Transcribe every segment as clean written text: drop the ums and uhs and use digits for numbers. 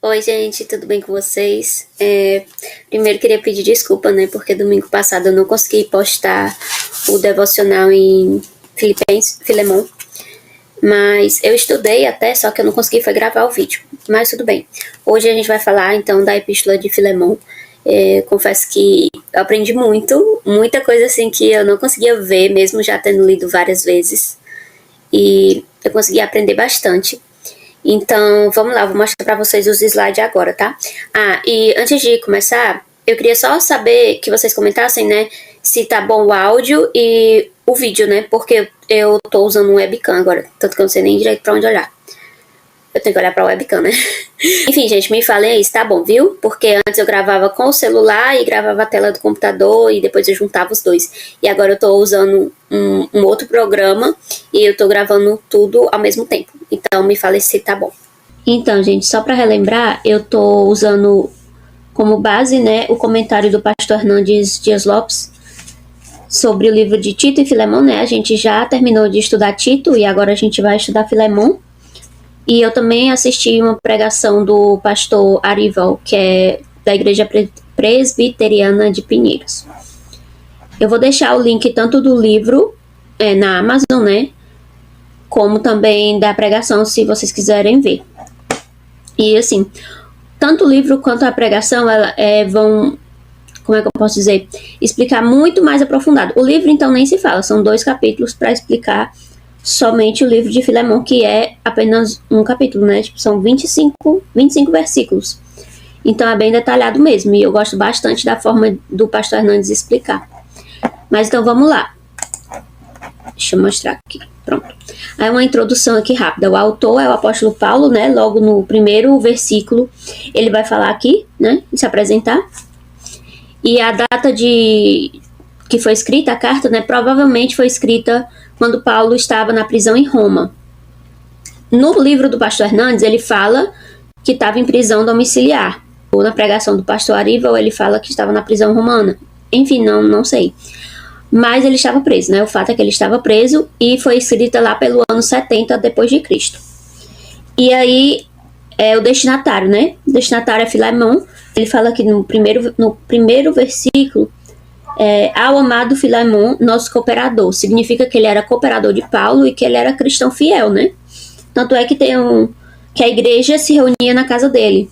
Oi, gente, tudo bem com vocês? Primeiro queria pedir desculpa, né, porque domingo passado eu não consegui postar o devocional em Filemon, mas eu estudei até, só que eu não consegui foi gravar o vídeo, mas tudo bem. Hoje a gente vai falar, então, da Epístola de Filemon. Confesso que eu aprendi muita coisa assim que eu não conseguia ver, mesmo já tendo lido várias vezes, e eu consegui aprender bastante. Então, vamos lá, vou mostrar pra vocês os slides agora, tá? E antes de começar, eu queria só saber que vocês comentassem, né, se tá bom o áudio e o vídeo, né? Porque eu tô usando um webcam agora, tanto que eu não sei nem direito pra onde olhar. Eu tenho que olhar pra webcam, né? Enfim, gente, me falem aí se tá bom, viu? Porque antes eu gravava com o celular e gravava a tela do computador e depois eu juntava os dois. E agora eu tô usando um outro programa e eu tô gravando tudo ao mesmo tempo. Então me falem se tá bom. Então, gente, só pra relembrar, eu tô usando como base, né, o comentário do pastor Hernandes Dias Lopes sobre o livro de Tito e Filemon, né? A gente já terminou de estudar Tito e agora a gente vai estudar Filemon. E eu também assisti uma pregação do pastor Arival, que é da Igreja Presbiteriana de Pinheiros. Eu vou deixar o link tanto do livro na Amazon, né? Como também da pregação, se vocês quiserem ver. E assim, tanto o livro quanto a pregação vão, como é que eu posso dizer, explicar muito mais aprofundado. O livro, então, nem se fala, são 2 capítulos para explicar somente o livro de Filemon, que é apenas um capítulo, né? Tipo, são 25 versículos. Então é bem detalhado mesmo, e eu gosto bastante da forma do pastor Hernandes explicar. Mas então vamos lá. Deixa eu mostrar aqui, pronto. Aí uma introdução aqui rápida. O autor é o apóstolo Paulo, né? Logo no primeiro versículo, ele vai falar aqui, né? Se apresentar. E a data que foi escrita a carta, né? Provavelmente foi escrita quando Paulo estava na prisão em Roma. No livro do pastor Hernandes, ele fala que estava em prisão domiciliar. Ou na pregação do pastor Arival, ele fala que estava na prisão romana. Enfim, não sei. Mas ele estava preso, né? O fato é que ele estava preso e foi escrita lá pelo ano 70 depois de Cristo. E aí, o destinatário, né? O destinatário é Filemon. Ele fala aqui no primeiro versículo, ao amado Filemon, nosso cooperador. Significa que ele era cooperador de Paulo e que ele era cristão fiel, né? Tanto é que que a igreja se reunia na casa dele.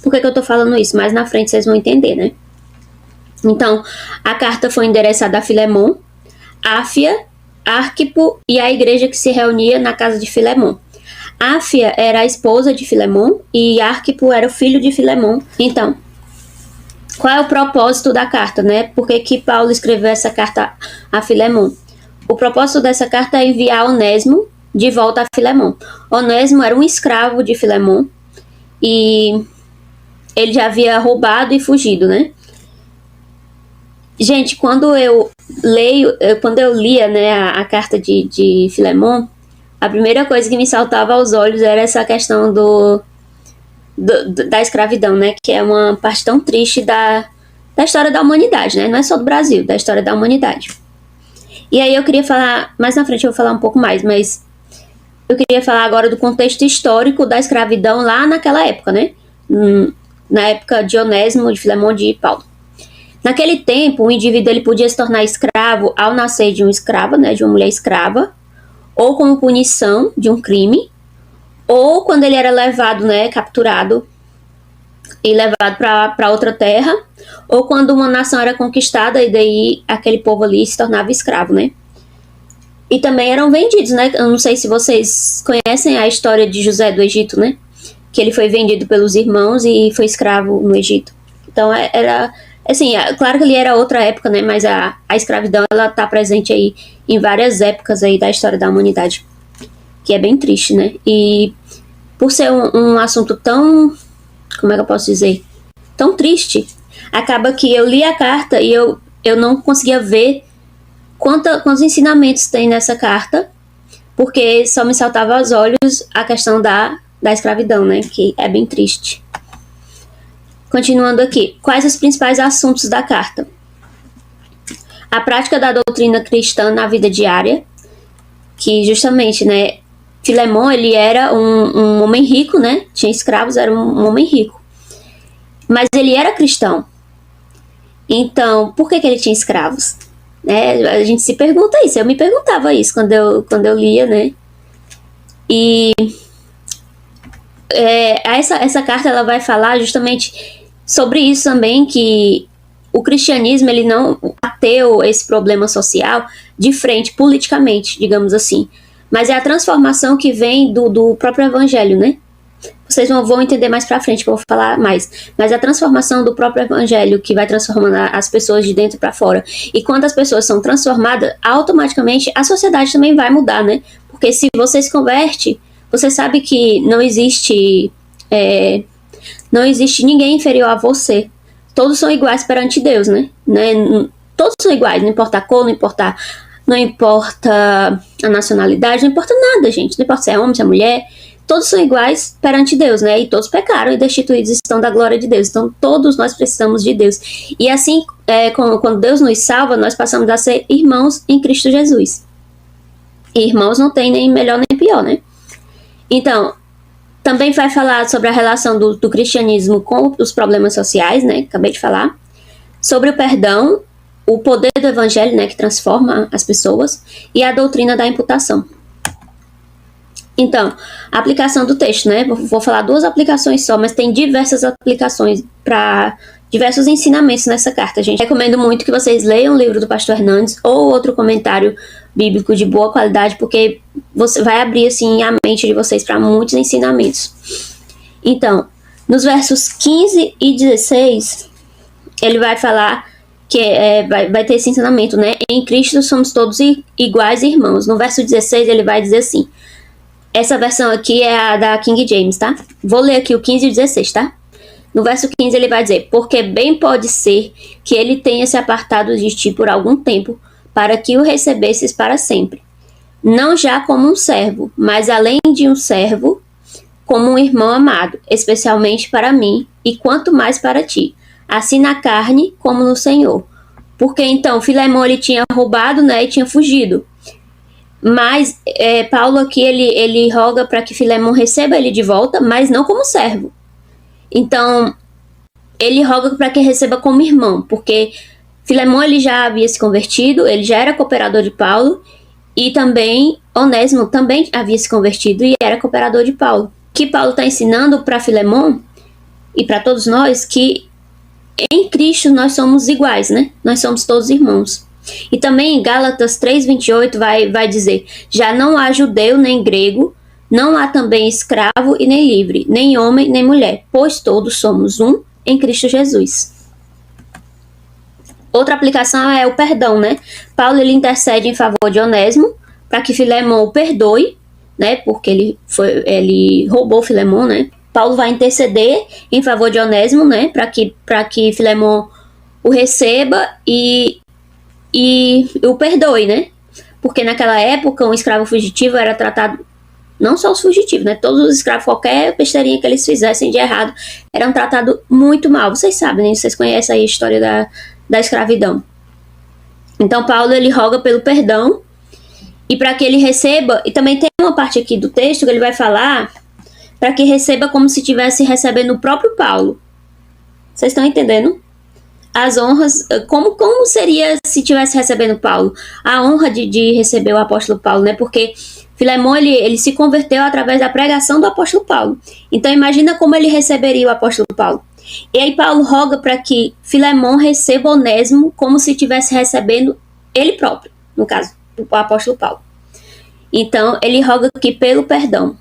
Por que eu tô falando isso? Mais na frente vocês vão entender, né? Então, a carta foi endereçada a Filemon, Áfia, Arquipo e a igreja que se reunia na casa de Filemon. Áfia era a esposa de Filemon e Arquipo era o filho de Filemon. Então, qual é o propósito da carta, né? Por que Paulo escreveu essa carta a Filemon? O propósito dessa carta é enviar Onésimo de volta a Filemon. Onésimo era um escravo de Filemon e ele já havia roubado e fugido, né? Gente, quando eu lia, né, a carta de Filemon, a primeira coisa que me saltava aos olhos era essa questão da escravidão, né? Que é uma parte tão triste da história da humanidade, né? Não é só do Brasil, da história da humanidade. E aí eu queria falar, mais na frente eu vou falar um pouco mais, mas eu queria falar agora do contexto histórico da escravidão lá naquela época, né? Na época de Onésimo, de Filemon, de Paulo. Naquele tempo, o indivíduo ele podia se tornar escravo ao nascer de uma escrava, né? De uma mulher escrava, ou como punição de um crime, ou quando ele era levado, né, capturado e levado para outra terra, ou quando uma nação era conquistada e daí aquele povo ali se tornava escravo, né? E também eram vendidos, né? Eu não sei se vocês conhecem a história de José do Egito, né? Que ele foi vendido pelos irmãos e foi escravo no Egito. Então era, assim, claro que ali era outra época, né? Mas a escravidão, ela tá presente aí em várias épocas aí da história da humanidade, que é bem triste, né? E por ser um assunto tão, como é que eu posso dizer, tão triste, acaba que eu li a carta e eu não conseguia ver quantos ensinamentos tem nessa carta, porque só me saltava aos olhos a questão da escravidão, né? Que é bem triste. Continuando aqui, quais os principais assuntos da carta? A prática da doutrina cristã na vida diária, que justamente, né, Filemon, ele era um homem rico, né? Tinha escravos, era um homem rico. Mas ele era cristão. Então, por que ele tinha escravos? A gente se pergunta isso. Eu me perguntava isso quando eu lia, né? E essa carta ela vai falar justamente sobre isso também, que o cristianismo ele não bateu esse problema social de frente politicamente, digamos assim, mas é a transformação que vem do próprio evangelho, né? Vocês vão entender mais pra frente que eu vou falar mais, mas a transformação do próprio evangelho que vai transformando as pessoas de dentro pra fora. E quando as pessoas são transformadas, automaticamente a sociedade também vai mudar, né? Porque se você se converte, você sabe que não existe ninguém inferior a você. Todos são iguais perante Deus, né? Todos são iguais, não importa a cor, não importa a nacionalidade, não importa nada, gente. Não importa se é homem, se é mulher. Todos são iguais perante Deus, né? E todos pecaram e destituídos estão da glória de Deus. Então, todos nós precisamos de Deus. E assim, quando Deus nos salva, nós passamos a ser irmãos em Cristo Jesus. E irmãos não tem nem melhor nem pior, né? Então, também vai falar sobre a relação do cristianismo com os problemas sociais, né? Acabei de falar. Sobre o perdão, o poder do evangelho, né? Que transforma as pessoas. E a doutrina da imputação. Então, a aplicação do texto, né? Vou falar 2 aplicações só, mas tem diversas aplicações para diversos ensinamentos nessa carta, gente. Recomendo muito que vocês leiam o livro do Pastor Hernandes ou outro comentário bíblico de boa qualidade, porque você vai abrir assim a mente de vocês para muitos ensinamentos. Então, nos versos 15 e 16, ele vai falar que vai ter esse ensinamento, né? Em Cristo somos todos iguais irmãos. No verso 16, ele vai dizer assim. Essa versão aqui é a da King James, tá? Vou ler aqui o 15 e 16, tá? No verso 15 ele vai dizer: porque bem pode ser que ele tenha se apartado de ti por algum tempo, para que o recebesses para sempre. Não já como um servo, mas além de um servo, como um irmão amado, especialmente para mim, e quanto mais para ti, assim na carne como no Senhor. Porque então Filemon ele tinha roubado, né, e tinha fugido. Mas Paulo aqui ele roga para que Filemon receba ele de volta, mas não como servo. Então ele roga para que receba como irmão, porque Filemon ele já havia se convertido, ele já era cooperador de Paulo, e também Onésimo também havia se convertido e era cooperador de Paulo. Que Paulo está ensinando para Filemon e para todos nós que em Cristo nós somos iguais, né? Nós somos todos irmãos. E também em Gálatas 3:28 vai dizer: já não há judeu nem grego, não há também escravo e nem livre, nem homem nem mulher, pois todos somos um em Cristo Jesus. Outra aplicação é o perdão, né? Paulo ele intercede em favor de Onésimo para que Filemon o perdoe, né? Porque ele roubou Filemon, né? Paulo vai interceder em favor de Onésimo, né? Para que Filemon o receba e o perdoe, né? Porque naquela época um escravo fugitivo era tratado, não só os fugitivos, né? Todos os escravos, qualquer besteirinha que eles fizessem de errado, eram tratados muito mal. Vocês sabem, né? Vocês conhecem aí a história da escravidão. Então Paulo ele roga pelo perdão e para que ele receba, e também tem uma parte aqui do texto que ele vai falar para que receba como se estivesse recebendo o próprio Paulo. Vocês estão entendendo? As honras, como seria se estivesse recebendo Paulo? A honra de receber o apóstolo Paulo, né? Porque Filemon, ele se converteu através da pregação do apóstolo Paulo. Então imagina como ele receberia o apóstolo Paulo. E aí Paulo roga para que Filemon receba Onésimo como se estivesse recebendo ele próprio, no caso, o apóstolo Paulo. Então ele roga aqui pelo perdão.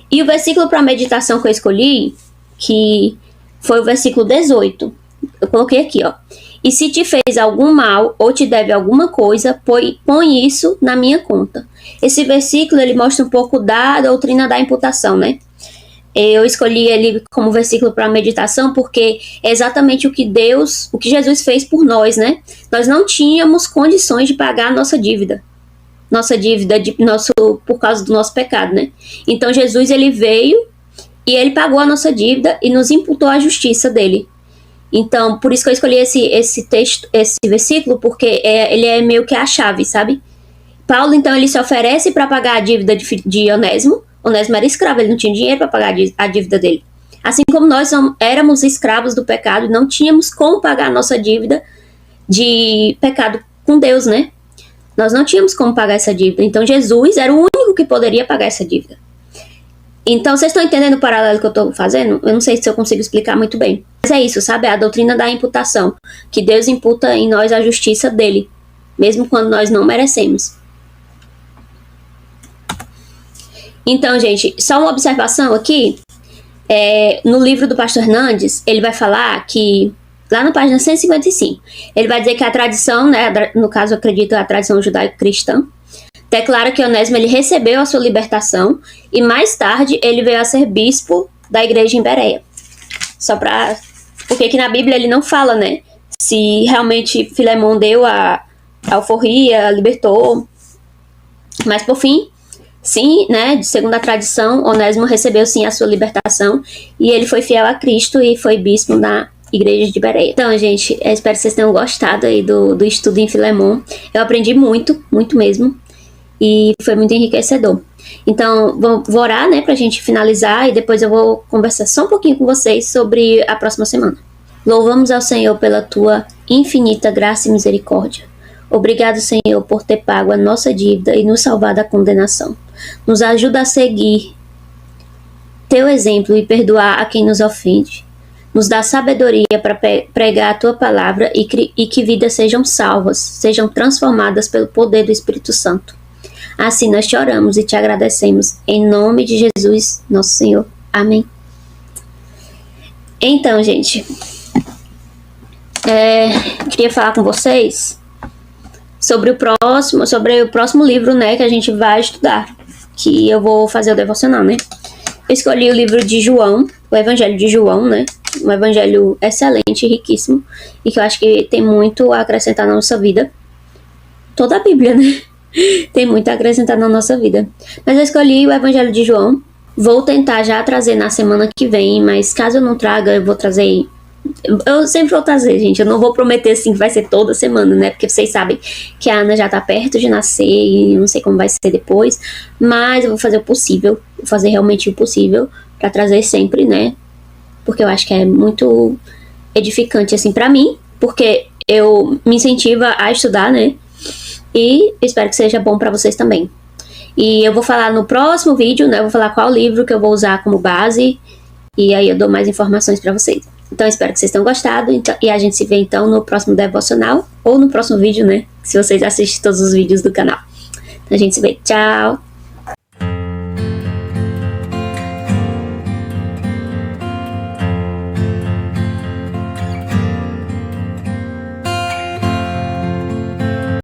E o versículo para a meditação que eu escolhi, que foi o versículo 18. Eu coloquei aqui, ó. E se te fez algum mal ou te deve alguma coisa, põe isso na minha conta. Esse versículo, ele mostra um pouco da doutrina da imputação, né? Eu escolhi ele como versículo para meditação porque é exatamente o que Jesus fez por nós, né? Nós não tínhamos condições de pagar a nossa dívida. Por causa do nosso pecado, né? Então Jesus, ele veio e ele pagou a nossa dívida e nos imputou a justiça dele. Então, por isso que eu escolhi esse texto, esse versículo, porque ele é meio que a chave, sabe? Paulo, então, ele se oferece para pagar a dívida de Onésimo. Onésimo era escravo, ele não tinha dinheiro para pagar a dívida dele. Assim como nós éramos escravos do pecado, não tínhamos como pagar a nossa dívida de pecado com Deus, né? Nós não tínhamos como pagar essa dívida. Então, Jesus era o único que poderia pagar essa dívida. Então, vocês estão entendendo o paralelo que eu estou fazendo? Eu não sei se eu consigo explicar muito bem. Mas é isso, sabe? É a doutrina da imputação. Que Deus imputa em nós a justiça dele, mesmo quando nós não merecemos. Então, gente, só uma observação aqui. No livro do pastor Hernandes, ele vai falar que, lá na página 155, ele vai dizer que a tradição, né, no caso, eu acredito, a tradição judaico-cristã, declara que Onésimo ele recebeu a sua libertação e mais tarde ele veio a ser bispo da igreja em Bereia. Porque aqui na Bíblia ele não fala, né, se realmente Filemon deu a alforria, libertou, mas por fim, sim, né, segundo a tradição, Onésimo recebeu sim a sua libertação e ele foi fiel a Cristo e foi bispo na igreja de Bereia. Então, gente, eu espero que vocês tenham gostado aí do estudo em Filemon. Eu aprendi muito, muito mesmo, e foi muito enriquecedor. Então, vou orar, né, pra gente finalizar e depois eu vou conversar só um pouquinho com vocês sobre a próxima semana. Louvamos ao Senhor pela tua infinita graça e misericórdia. Obrigado, Senhor, por ter pago a nossa dívida e nos salvar da condenação. Nos ajuda a seguir teu exemplo e perdoar a quem nos ofende. Nos dá sabedoria para pregar a tua palavra e que vidas sejam salvas, sejam transformadas pelo poder do Espírito Santo. Assim nós te oramos e te agradecemos. Em nome de Jesus, nosso Senhor. Amém. Então, gente, queria falar com vocês sobre o próximo livro, né, que a gente vai estudar, que eu vou fazer o devocional, né. Eu escolhi o livro de João, o Evangelho de João, né, um evangelho excelente, riquíssimo, e que eu acho que tem muito a acrescentar na nossa vida. Toda a Bíblia, né, tem muito a acrescentar na nossa vida. Mas eu escolhi o Evangelho de João. Vou tentar já trazer na semana que vem, mas caso eu não traga, eu vou trazer. Eu sempre vou trazer, gente. Eu não vou prometer assim que vai ser toda semana, né? Porque vocês sabem que a Ana já tá perto de nascer e não sei como vai ser depois. Mas eu vou fazer o possível. Vou fazer realmente o possível pra trazer sempre, né? Porque eu acho que é muito edificante, assim, pra mim. Porque eu me incentiva a estudar, né? E espero que seja bom pra vocês também. E eu vou falar no próximo vídeo, né? Eu vou falar qual livro que eu vou usar como base. E aí eu dou mais informações pra vocês. Então, espero que vocês tenham gostado. E a gente se vê, então, no próximo devocional. Ou no próximo vídeo, né? Se vocês assistem todos os vídeos do canal. Então, a gente se vê. Tchau!